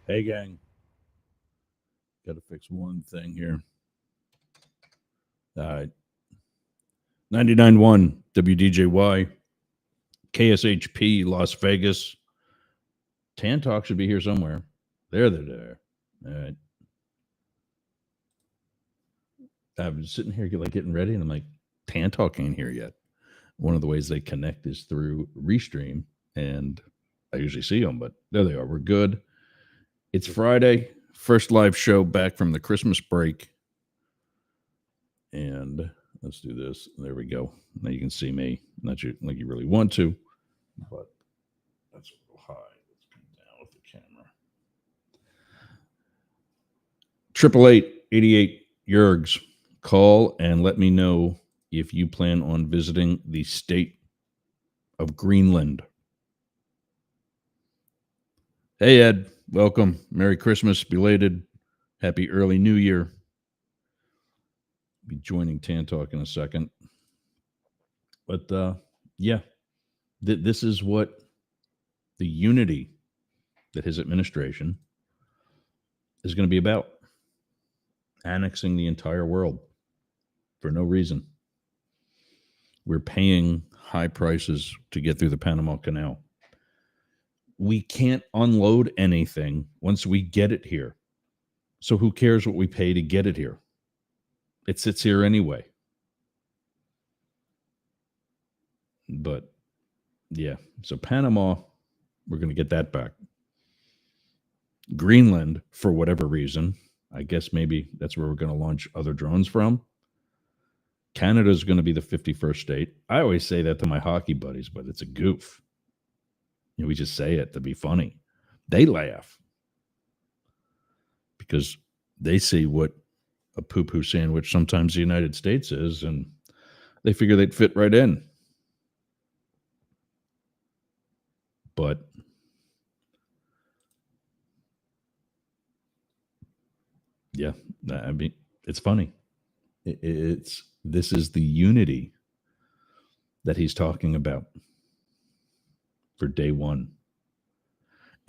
Hey, gang. Got to fix one thing here. All right. 99.1 WDJY, KSHP, Las Vegas. Tan Talk should be here somewhere. They're there. All right. I was sitting here getting ready, and I'm like, Tan Talk ain't here yet. One of the ways they connect is through Restream, and I usually see them, but there they are. We're good. It's Friday, first live show back from the Christmas break. And let's do this. There we go. Now you can see me. Not you like you really want to, but that's a little high. Let's come down with the camera. 888 Yergs. Call and let me know if you plan on visiting the state of Greenland. Hey, Ed. Welcome. Merry Christmas. Belated. Happy early New Year. Be joining Tan Talk in a second. But yeah, this is what the unity that his administration is going to be about. Annexing the entire world for no reason. We're paying high prices to get through the Panama Canal. We can't unload anything once we get it here. So who cares what we pay to get it here? It sits here anyway. But yeah, so Panama, we're going to get that back. Greenland, for whatever reason, I guess maybe that's where we're going to launch other drones from. Canada is going to be the 51st state. I always say that to my hockey buddies, but it's a goof. You know, we just say it to be funny. They laugh because they see what a poo-poo sandwich sometimes the United States is, and they figure they'd fit right in. But yeah, I mean, it's funny. This is the unity that he's talking about for day one.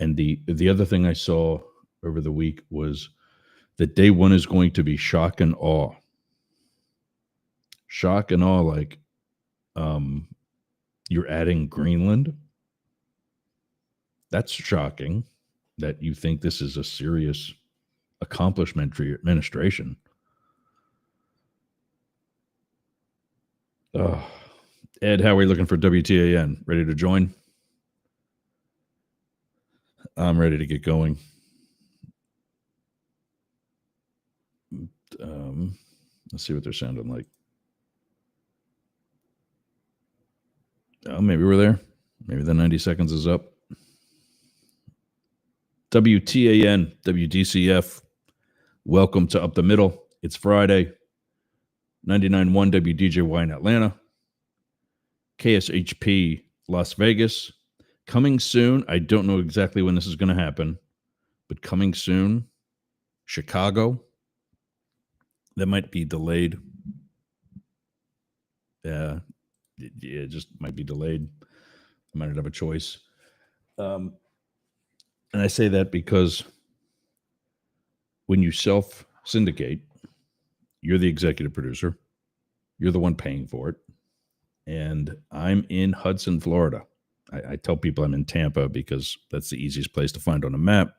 And the other thing I saw over the week was that day one is going to be shock and awe. Shock and awe, like you're adding Greenland. That's shocking that you think this is a serious accomplishment for your administration. Ed, how are we looking for WTAN? Ready to join? I'm ready to get going. Let's see what they're sounding like. Oh, maybe we're there. Maybe the 90 seconds is up. WTAN, WDCF. Welcome to Up the Middle. It's Friday. 99.1 WDJY in Atlanta. KSHP Las Vegas. Coming soon. I don't know exactly when this is going to happen, but coming soon, Chicago. That might be delayed. Yeah, it just might be delayed. I might not have a choice. And I say that because when you self-syndicate, you're the executive producer. You're the one paying for it. And I'm in Hudson, Florida. I tell people I'm in Tampa because that's the easiest place to find on a map.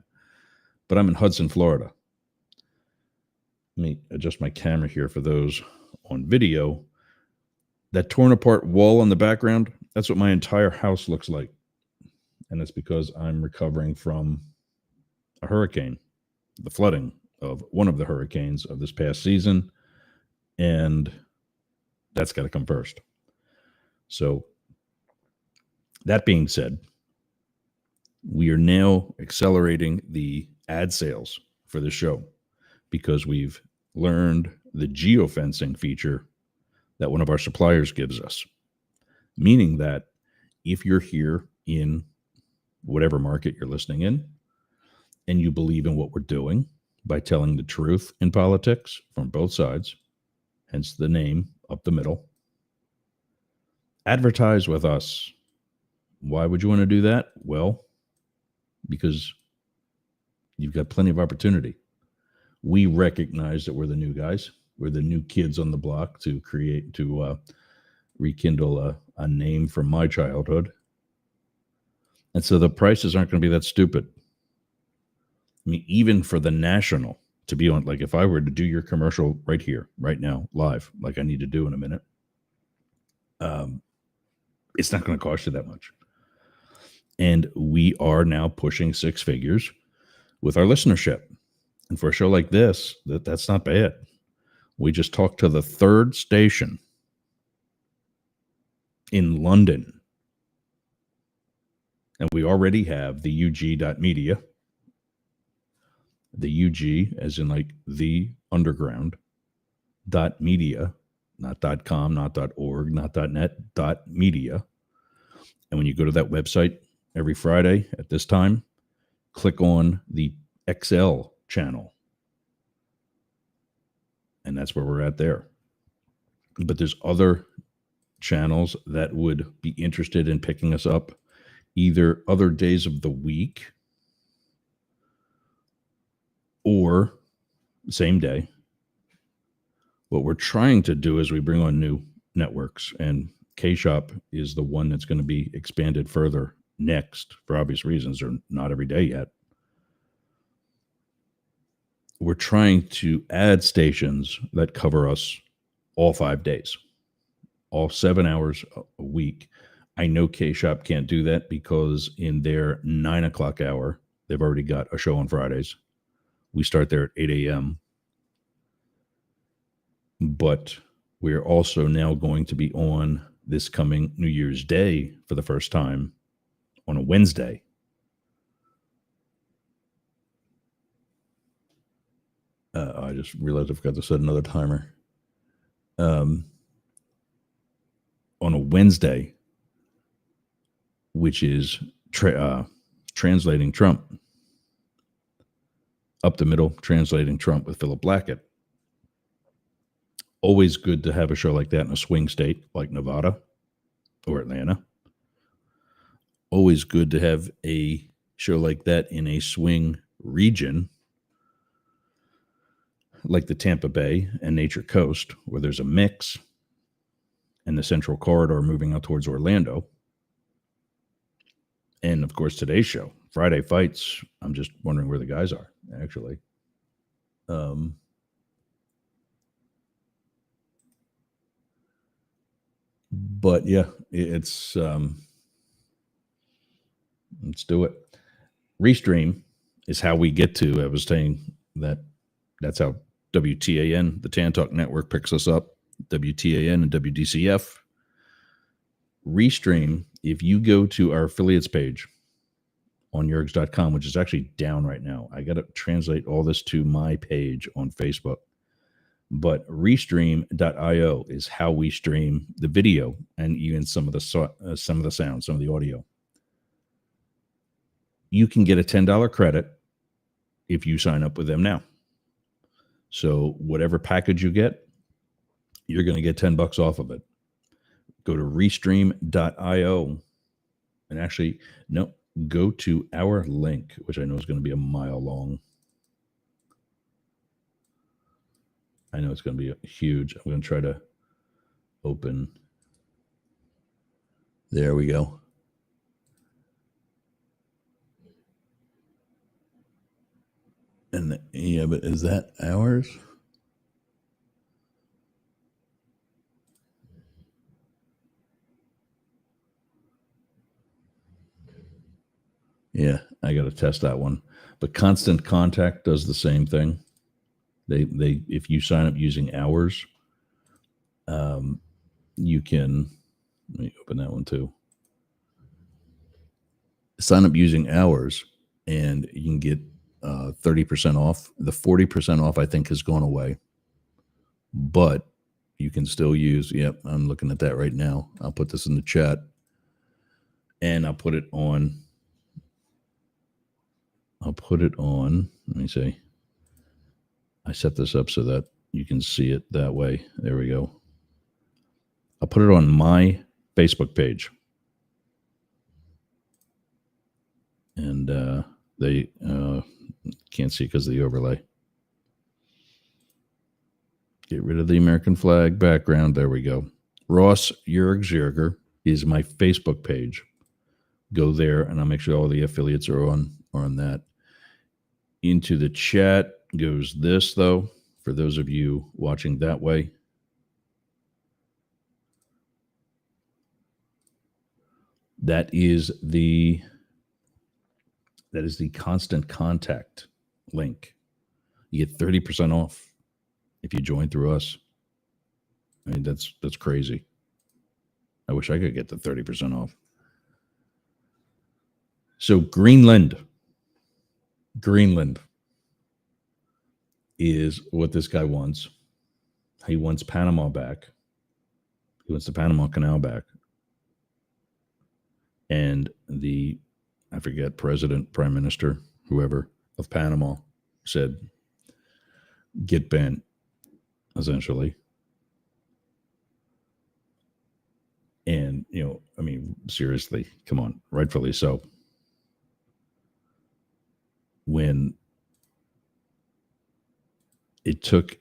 But I'm in Hudson, Florida. Let me adjust my camera here for those on video. That torn apart wall in the background, that's what my entire house looks like. And it's because I'm recovering from a hurricane, the flooding of one of the hurricanes of this past season. And that's got to come first. So that being said, we are now accelerating the ad sales for the show because we've learned the geofencing feature that one of our suppliers gives us, meaning that if you're here in whatever market you're listening in and you believe in what we're doing by telling the truth in politics from both sides, hence the name Up the Middle, advertise with us. Why would you want to do that? Well, because You've got plenty of opportunity. We recognize that we're the new guys. We're the new kids on the block to rekindle a name from my childhood. And so the prices aren't going to be that stupid. I mean, even for the national to be on, like if I were to do your commercial right here, right now, live, like I need to do in a minute, it's not going to cost you that much. And we are now pushing six figures with our listenership. And for a show like this, that's not bad. We just talked to the third station in London. And we already have the UG.media. The UG, as in like the underground, .media, not .com, not .org, not .net, .media. And when you go to that website every Friday at this time, click on the XL channel. And that's where we're at there. But there's other channels that would be interested in picking us up either other days of the week or same day. What we're trying to do is we bring on new networks, and K-Shop is the one that's going to be expanded further next for obvious reasons. They're not every day yet. We're trying to add stations that cover us all 5 days, all 7 hours a week. I know K-Shop can't do that because in their 9 o'clock hour, they've already got a show on Fridays. We start there at 8 a.m. But we're also now going to be on this coming New Year's Day for the first time on a Wednesday. I just realized I forgot to set another timer. On a Wednesday, which is translating Trump. Up the middle, translating Trump with Philip Blackett. Always good to have a show like that in a swing state like Nevada or Atlanta. Always good to have a show like that in a swing region like the Tampa Bay and Nature Coast, where there's a mix, and the Central Corridor moving out towards Orlando. And, of course, today's show, Friday Fights. I'm just wondering where the guys are, actually. But, yeah, it's let's do it. Restream is how we get to, I was saying that's how WTAN, the Tan Talk Network, picks us up, WTAN and WDCF. Restream, if you go to our affiliates page on yergs.com, which is actually down right now. I got to translate all this to my page on Facebook. But Restream.io is how we stream the video and even some of the sound, some of the audio. You can get a $10 credit if you sign up with them now. So whatever package you get, you're going to get $10 off of it. Go to Restream.io and actually, no, go to our link, which I know is going to be a mile long. I know it's going to be huge. I'm going to try to open. There we go. And yeah, but is that ours? Yeah, I got to test that one. But Constant Contact does the same thing. They if you sign up using ours, you can, let me open that one too. Sign up using ours and you can get 30% off. The 40% off, I think, has gone away. But you can still use, yep, I'm looking at that right now. I'll put this in the chat. And I'll put it on, let me see. I set this up so that you can see it that way. There we go. I'll put it on my Facebook page. And Can't see because of the overlay. Get rid of the American flag background. There we go. Ross Yergzierger is my Facebook page. Go there, and I'll make sure all the affiliates are on that. Into the chat goes this, though, for those of you watching that way. That is the Constant Contact link. You get 30% off if you join through us. I mean, that's crazy. I wish I could get the 30% off. So Greenland is what this guy wants. He wants Panama back. He wants the Panama Canal back. And I forget, president, prime minister, whoever of Panama said, get bent, essentially. And, I mean, seriously, come on, rightfully so. When it took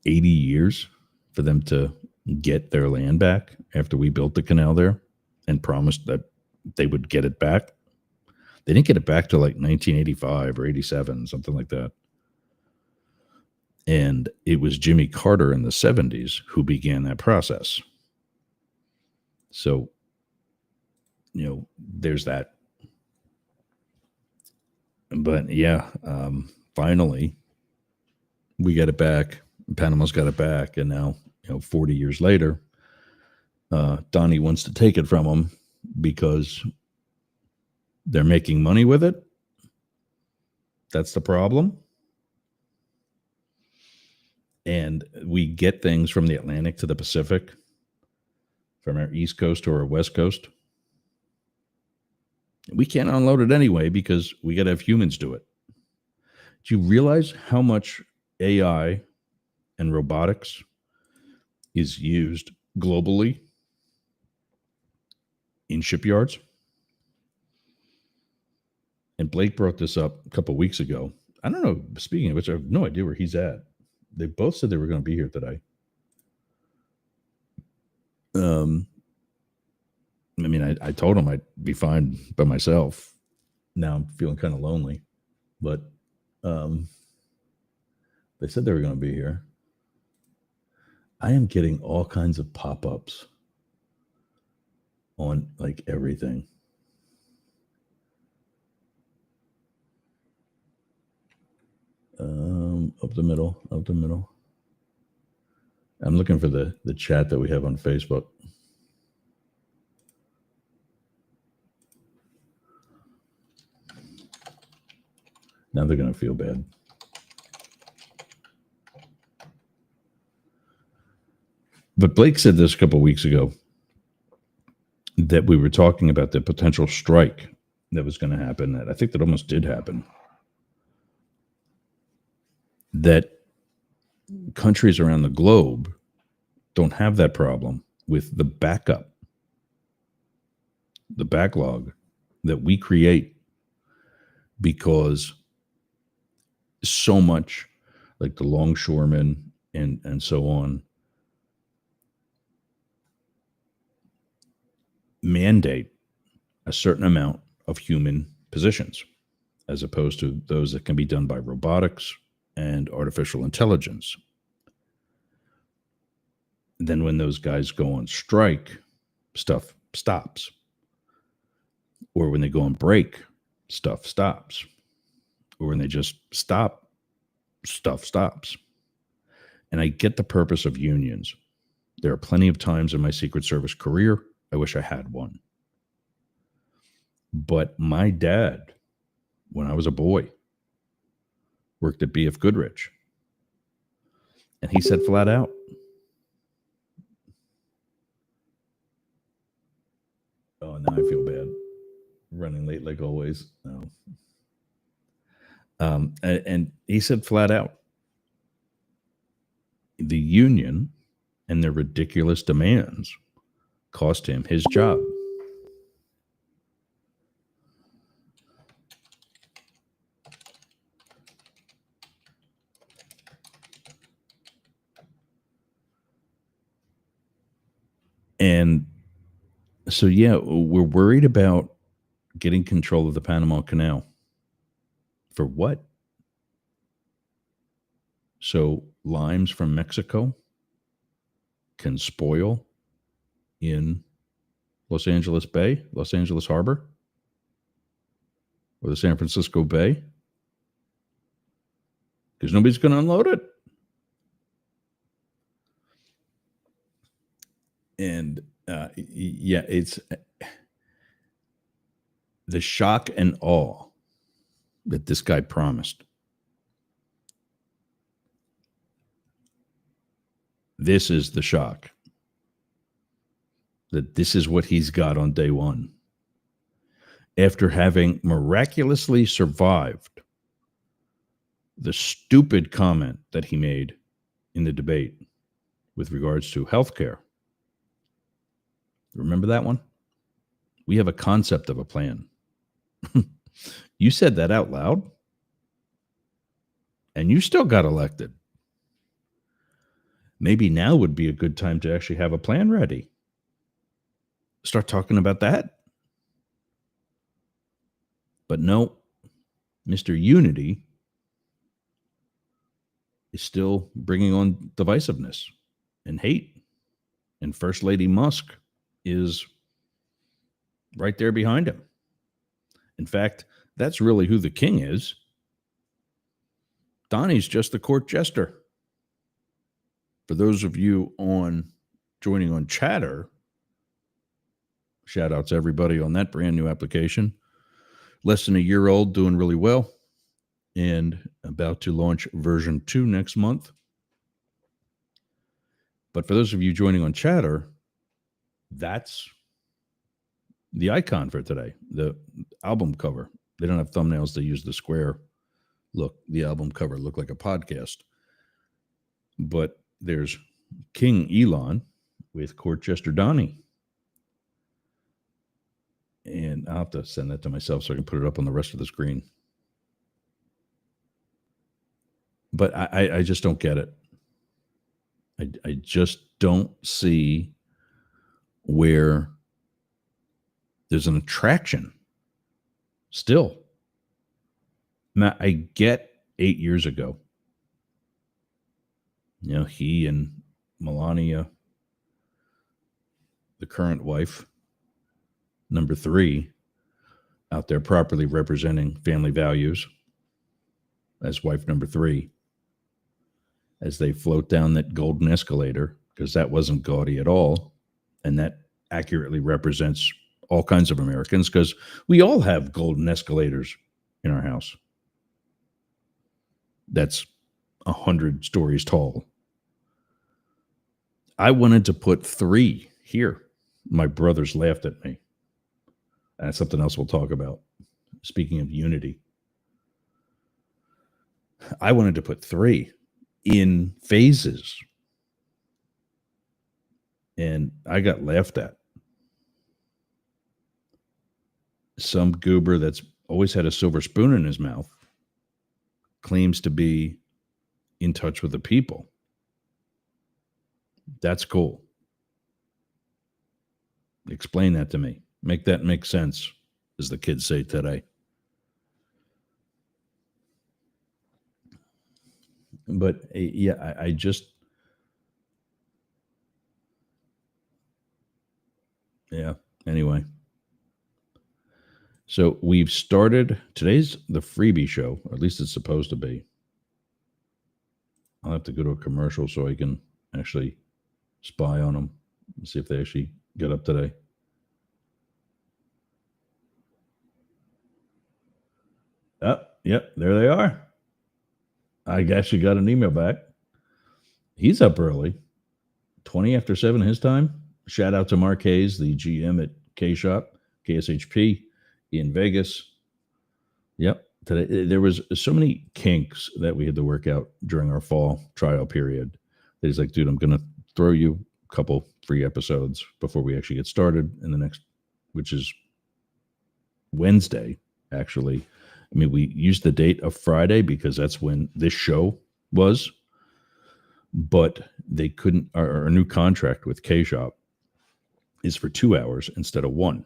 80 years for them to get their land back after we built the canal there and promised that they would get it back. They didn't get it back till like 1985 or 87, something like that. And it was Jimmy Carter in the 70s who began that process. So, there's that. But yeah, finally, we got it back. Panama's got it back. And now, 40 years later, Donnie wants to take it from them because they're making money with it. That's the problem. And we get things from the Atlantic to the Pacific, from our East Coast to our West Coast. We can't unload it anyway because we got to have humans do it. Do you realize how much AI and robotics is used globally in shipyards? And Blake brought this up a couple of weeks ago. I don't know, speaking of which, I have no idea where he's at. They both said they were going to be here today. I mean, I told him I'd be fine by myself. Now I'm feeling kind of lonely, but they said they were going to be here. I am getting all kinds of pop-ups on like everything. Up the middle. I'm looking for the chat that we have on Facebook. Now they're going to feel bad. But Blake said this a couple of weeks ago that we were talking about the potential strike that was going to happen. That I think that almost did happen. That countries around the globe don't have that problem with the backup, the backlog that we create, because so much like the longshoremen and so on mandate a certain amount of human positions as opposed to those that can be done by robotics and artificial intelligence. Then when those guys go on strike, stuff stops. Or when they go on break, stuff stops. Or when they just stop, stuff stops. And I get the purpose of unions. There are plenty of times in my Secret Service career I wish I had one. But my dad, when I was a boy, worked at BF Goodrich. And he said flat out, oh, now I feel bad. Running late like always. No. And he said flat out, the union and their ridiculous demands cost him his job. And so, yeah, we're worried about getting control of the Panama Canal. For what? So limes from Mexico can spoil in Los Angeles Bay, Los Angeles Harbor, or the San Francisco Bay, because nobody's going to unload it. And yeah, it's the shock and awe that this guy promised. This is the shock. That this is what he's got on day one. After having miraculously survived the stupid comment that he made in the debate with regards to healthcare. Remember that one? We have a concept of a plan. You said that out loud, and you still got elected. Maybe now would be a good time to actually have a plan ready. Start talking about that. But no, Mr. Unity is still bringing on divisiveness and hate. And First Lady Musk is right there behind him. In fact, that's really who the king is. Donnie's just the court jester. For those of you joining on Chatter, shout out to everybody on that brand new application. Less than a year old, doing really well, and about to launch version 2 next month. But for those of you joining on Chatter, that's the icon for today, the album cover. They don't have thumbnails. They use the square look. The album cover looked like a podcast. But there's King Elon with Court Jester Donnie. And I'll have to send that to myself so I can put it up on the rest of the screen. But I just don't get it. I just don't see where there's an attraction still. Now, I get 8 years ago, he and Melania, the current wife, number 3, out there properly representing family values as wife number 3, as they float down that golden escalator, because that wasn't gaudy at all. And that accurately represents all kinds of Americans, because we all have golden escalators in our house. That's 100 stories tall. I wanted to put 3 here. My brothers laughed at me. That's something else we'll talk about. Speaking of unity, I wanted to put 3 in phases, and I got laughed at. Some goober that's always had a silver spoon in his mouth claims to be in touch with the people. That's cool. Explain that to me. Make that make sense, as the kids say today. But yeah, I just, yeah, anyway. So we've started, today's the freebie show, or at least it's supposed to be. I'll have to go to a commercial so I can actually spy on them and see if they actually get up today. Oh, yep, there they are. I actually got an email back. He's up early, 20 after 7 his time. Shout out to Mark Hayes, the GM at K-Shop, KSHP in Vegas. Yep. Today, there was so many kinks that we had to work out during our fall trial period. That he's like, dude, I'm going to throw you a couple free episodes before we actually get started in the next, which is Wednesday, actually. I mean, we used the date of Friday because that's when this show was, but they couldn't, our new contract with K-Shop is for 2 hours instead of one.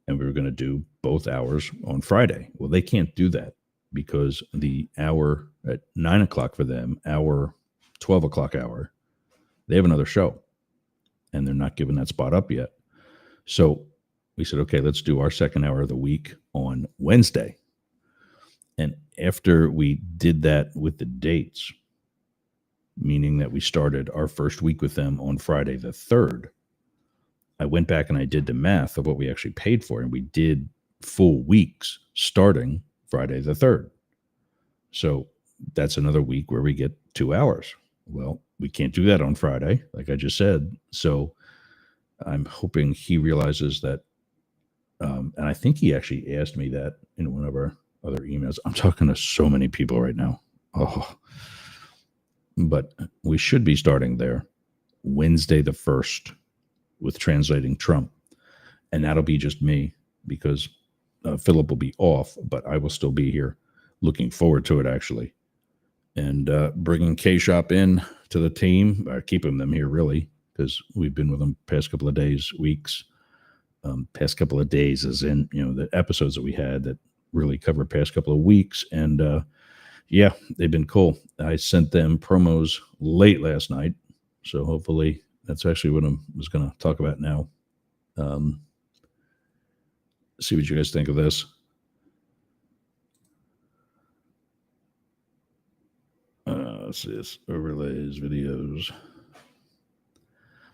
And we were going to do both hours on Friday. Well, they can't do that because the hour at 9 o'clock for them, our 12 o'clock hour, they have another show and they're not giving that spot up yet. So we said, okay, let's do our second hour of the week on Wednesday. And after we did that with the dates, meaning that we started our first week with them on Friday the 3rd, I went back and I did the math of what we actually paid for, and we did full weeks starting Friday the 3rd. So that's another week where we get 2 hours. Well, we can't do that on Friday, like I just said. So I'm hoping he realizes that. And I think he actually asked me that in one of our other emails. I'm talking to so many people right now. Oh, but we should be starting there Wednesday the 1st with Translating Trump. And that'll be just me because Philip will be off, but I will still be here. Looking forward to it, actually. And bringing K-Shop in to the team, or keeping them here, really, because we've been with them past couple of days, weeks. Past couple of days as in, the episodes that we had that really cover past couple of weeks. And yeah, they've been cool. I sent them promos late last night. So hopefully that's actually what I was going to talk about now. See what you guys think of this. Let's see this. Overlays, videos.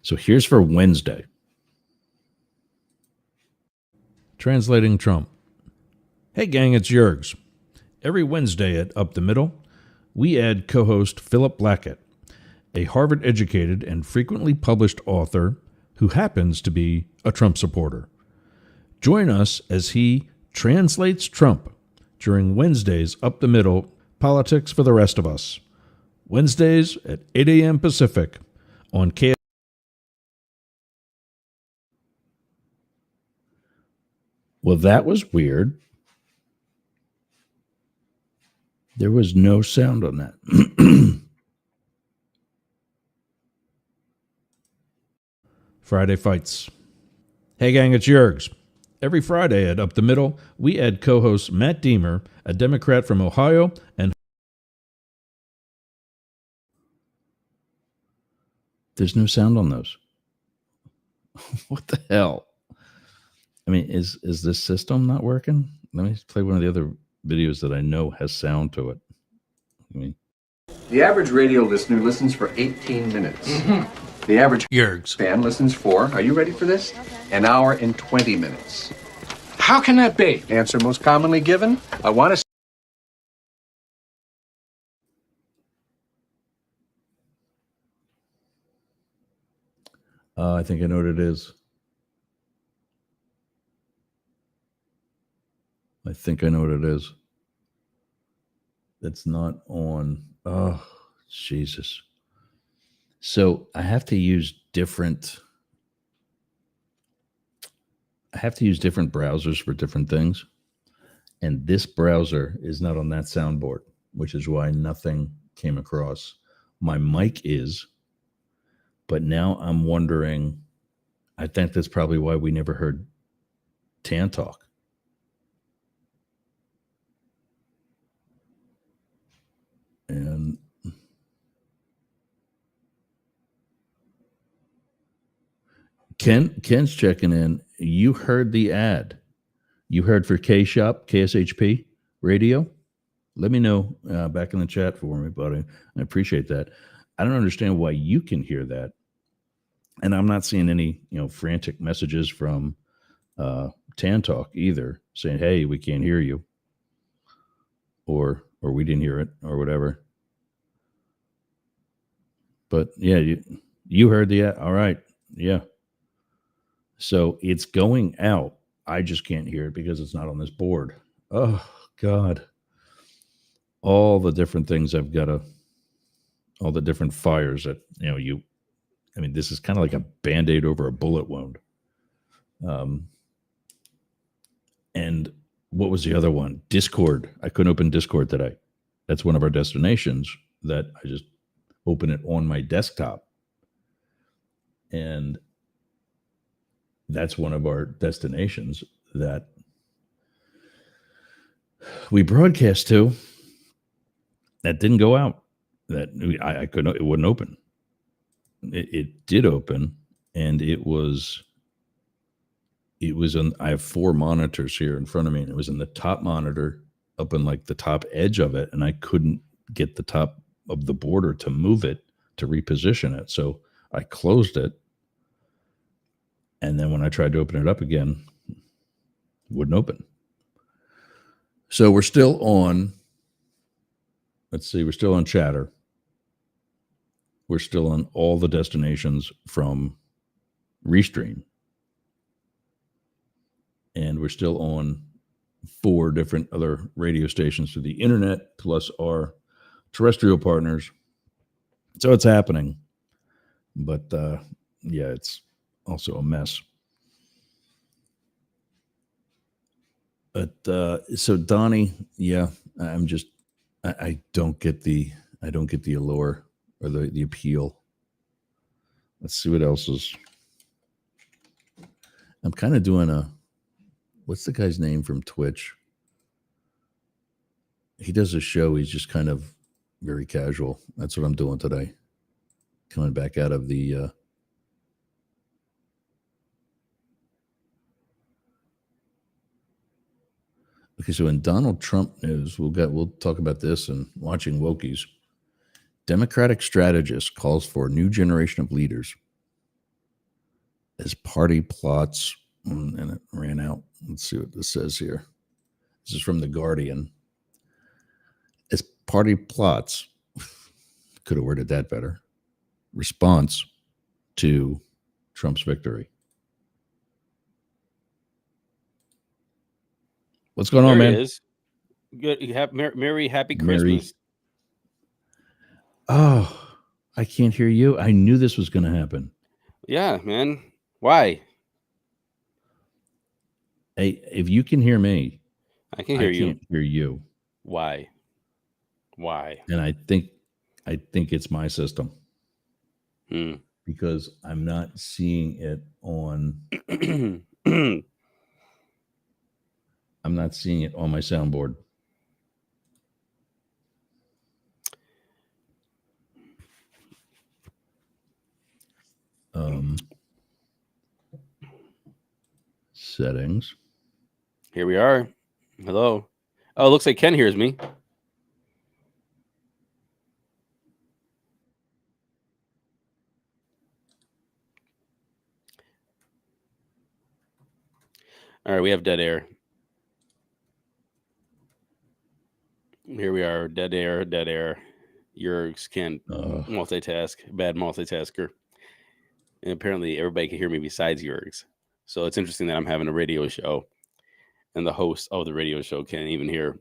So here's for Wednesday. Translating Trump. Hey gang, it's Yergs. Every Wednesday at Up the Middle, we add co-host Philip Blackett, a Harvard-educated and frequently published author who happens to be a Trump supporter. Join us as he translates Trump during Wednesday's Up the Middle, Politics for the Rest of Us. Wednesdays at 8 a.m. Pacific on KS. Well, that was weird. There was no sound on that. Friday Fights. Hey gang, it's Yergs. Every Friday at Up the Middle, we add co-host Matt Deemer, a Democrat from Ohio, and there's no sound on those. What the hell? I mean, is this system not working? Let me play one of the other videos that I know has sound to it. The average radio listener listens for 18 minutes. Mm-hmm. The average Yergs fan listens for, are you ready for this? An hour and 20 minutes. How can that be? Answer most commonly given, I want to... I think I know what it is. I think I know what it is. That's not on. Oh, Jesus. So I have to use different browsers for different things. And this browser is not on that soundboard, which is why nothing came across. My mic is, but now I'm wondering, I think that's probably why we never heard Tan talk. And Ken's checking in. You heard the ad. You heard for K-Shop, KSHP radio? Let me know back in the chat for me, buddy. I appreciate that. I don't understand why you can hear that. And I'm not seeing any, frantic messages from Tan Talk either saying, hey, we can't hear you. Or we didn't hear it or whatever. But yeah, you heard the ad. All right. Yeah. So it's going out. I just can't hear it because it's not on this board. Oh, God. All the different things all the different fires that, this is kind of like a Band-Aid over a bullet wound. And what was the other one? Discord. I couldn't open Discord today. That's one of our destinations that I just open it on my desktop. And that's one of our destinations that we broadcast to. That didn't go out. That I couldn't. It wouldn't open. It did open, and it was. It was on. I have 4 monitors here in front of me, and it was in the top monitor, up in like the top edge of it, and I couldn't get the top of the border to move it to reposition it. So I closed it, and then when I tried to open it up again, it wouldn't open. So we're still on. Let's see. We're still on Chatter. We're still on all the destinations from Restream. And we're still on 4 different other radio stations through the internet, plus our terrestrial partners. So it's happening. But yeah, it's also a mess. But so Donnie, yeah, I don't get the allure or the appeal. Let's see what else is. I'm kind of doing what's the guy's name from Twitch? He does a show. He's just kind of very casual. That's what I'm doing today. Coming back out of the okay, so in Donald Trump news, we'll talk about this and watching Wokies. Democratic strategist calls for a new generation of leaders as party plots, and it ran out. Let's see what this says here. This is from The Guardian. As party plots, could have worded that better, response to Trump's victory. What's going on, man? It is. Good. You have Merry Happy Christmas. Oh, I can't hear you. I knew this was going to happen. Yeah, man. Why? Hey, if you can hear me, I can hear you. I can't hear you. Why? And I think it's my system. Because I'm not seeing it on. I'm not seeing it on my soundboard. Settings. Here we are. Hello. Oh, it looks like Ken hears me. All right, we have dead air. Here we are, dead air. Yergs can't multitask, bad multitasker. And apparently everybody can hear me besides Yergs. So it's interesting that I'm having a radio show and the host of the radio show can't even hear.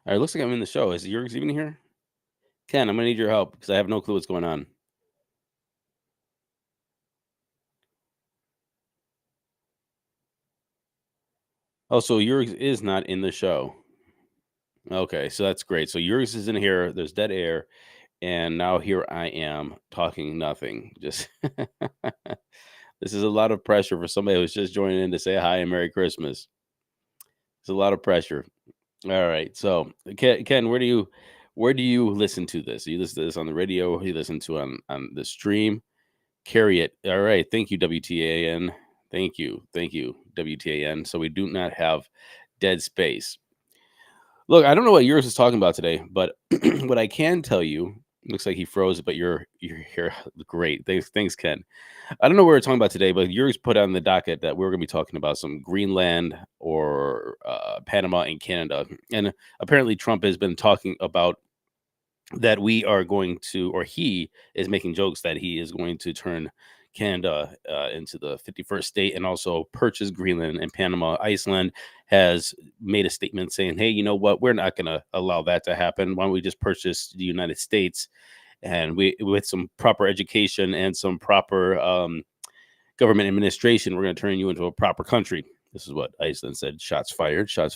All right, looks like I'm in the show. Is Yergs even here? Ken, I'm going to need your help because I have no clue what's going on. Oh, so yours is not in the show. Okay, so that's great. So yours is in here. There's dead air, and now here I am talking nothing. Just this is a lot of pressure for somebody who's just joining in to say hi and Merry Christmas. It's a lot of pressure. All right, so Ken, where do you listen to this? You listen to this on the radio? You listen to on the stream? Carry it. All right, thank you WTAN. Thank you, WTAN. So we do not have dead space. Look, I don't know what yours is talking about today, but what I can tell you, looks like he froze, but you're here. Great. Thanks, Ken. I don't know what we're talking about today, but yours put on the docket that we're going to be talking about some Greenland or Panama and Canada. And apparently Trump has been talking about that we are going to, or he is making jokes that he is going to turn Canada into the 51st state and also purchase Greenland and Panama. Iceland has made a statement saying, hey, you know what? We're not going to allow that to happen. Why don't we just purchase the United States? And we, with some proper education and some proper government administration, we're going to turn you into a proper country. This is what Iceland said. Shots fired. Shots